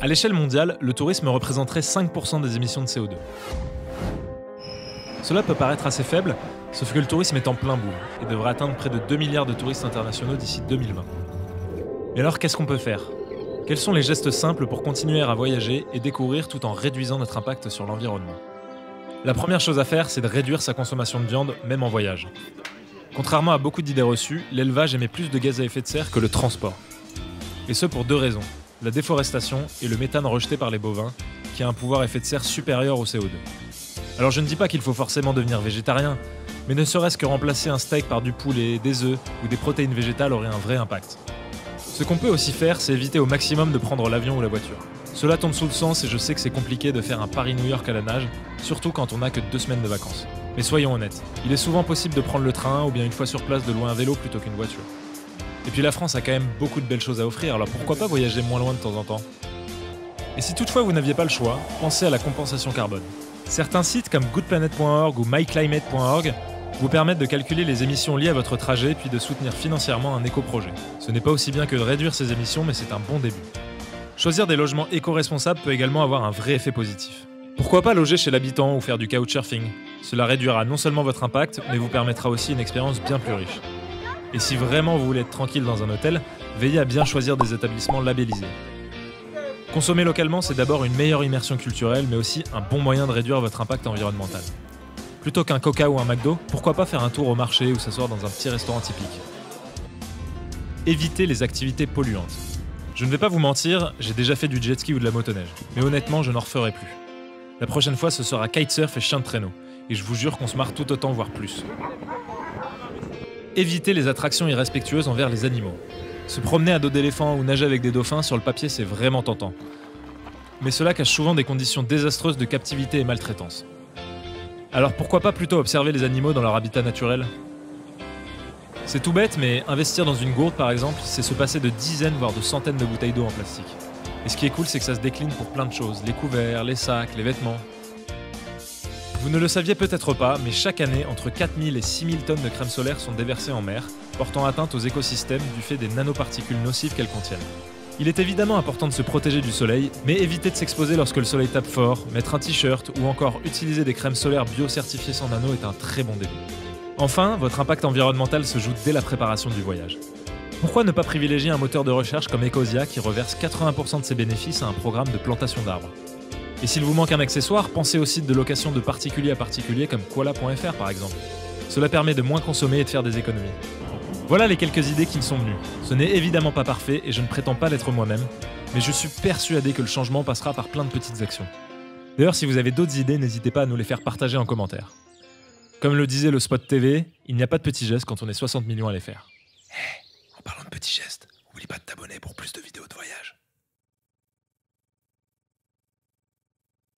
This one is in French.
À l'échelle mondiale, le tourisme représenterait 5% des émissions de CO2. Cela peut paraître assez faible, sauf que le tourisme est en plein boom et devrait atteindre près de 2 milliards de touristes internationaux d'ici 2020. Mais alors, qu'est-ce qu'on peut faire ? Quels sont les gestes simples pour continuer à voyager et découvrir tout en réduisant notre impact sur l'environnement ? La première chose à faire, c'est de réduire sa consommation de viande, même en voyage. Contrairement à beaucoup d'idées reçues, l'élevage émet plus de gaz à effet de serre que le transport. Et ce pour deux raisons, la déforestation et le méthane rejeté par les bovins, qui a un pouvoir effet de serre supérieur au CO2. Alors je ne dis pas qu'il faut forcément devenir végétarien, mais ne serait-ce que remplacer un steak par du poulet, des œufs ou des protéines végétales aurait un vrai impact. Ce qu'on peut aussi faire, c'est éviter au maximum de prendre l'avion ou la voiture. Cela tombe sous le sens et je sais que c'est compliqué de faire un Paris-New York à la nage, surtout quand on n'a que 2 semaines de vacances. Mais soyons honnêtes, il est souvent possible de prendre le train ou bien une fois sur place de louer un vélo plutôt qu'une voiture. Et puis la France a quand même beaucoup de belles choses à offrir, alors pourquoi pas voyager moins loin de temps en temps ? Et si toutefois vous n'aviez pas le choix, pensez à la compensation carbone. Certains sites comme goodplanet.org ou myclimate.org vous permettent de calculer les émissions liées à votre trajet puis de soutenir financièrement un éco-projet. Ce n'est pas aussi bien que de réduire ces émissions, mais c'est un bon début. Choisir des logements éco-responsables peut également avoir un vrai effet positif. Pourquoi pas loger chez l'habitant ou faire du couchsurfing ? Cela réduira non seulement votre impact, mais vous permettra aussi une expérience bien plus riche. Et si vraiment vous voulez être tranquille dans un hôtel, veillez à bien choisir des établissements labellisés. Consommer localement, c'est d'abord une meilleure immersion culturelle, mais aussi un bon moyen de réduire votre impact environnemental. Plutôt qu'un Coca ou un McDo, pourquoi pas faire un tour au marché ou s'asseoir dans un petit restaurant typique ? Évitez les activités polluantes. Je ne vais pas vous mentir, j'ai déjà fait du jet ski ou de la motoneige, mais honnêtement, je n'en referai plus. La prochaine fois, ce sera kitesurf et chien de traîneau, et je vous jure qu'on se marre tout autant, voire plus. Évitez les attractions irrespectueuses envers les animaux. Se promener à dos d'éléphant ou nager avec des dauphins, sur le papier, c'est vraiment tentant. Mais cela cache souvent des conditions désastreuses de captivité et maltraitance. Alors pourquoi pas plutôt observer les animaux dans leur habitat naturel ? C'est tout bête, mais investir dans une gourde par exemple, c'est se passer de dizaines voire de centaines de bouteilles d'eau en plastique. Et ce qui est cool, c'est que ça se décline pour plein de choses, les couverts, les sacs, les vêtements. Vous ne le saviez peut-être pas, mais chaque année, entre 4000 et 6000 tonnes de crème solaire sont déversées en mer, portant atteinte aux écosystèmes du fait des nanoparticules nocives qu'elles contiennent. Il est évidemment important de se protéger du soleil, mais éviter de s'exposer lorsque le soleil tape fort, mettre un t-shirt ou encore utiliser des crèmes solaires bio-certifiées sans nano est un très bon début. Enfin, votre impact environnemental se joue dès la préparation du voyage. Pourquoi ne pas privilégier un moteur de recherche comme Ecosia qui reverse 80% de ses bénéfices à un programme de plantation d'arbres ? Et s'il vous manque un accessoire, pensez aux sites de location de particulier à particulier comme koala.fr par exemple. Cela permet de moins consommer et de faire des économies. Voilà les quelques idées qui me sont venues. Ce n'est évidemment pas parfait et je ne prétends pas l'être moi-même, mais je suis persuadé que le changement passera par plein de petites actions. D'ailleurs, si vous avez d'autres idées, n'hésitez pas à nous les faire partager en commentaire. Comme le disait le spot TV, il n'y a pas de petits gestes quand on est 60 millions à les faire. En parlant de petits gestes, oublie pas de t'abonner pour plus de vidéos de voyage.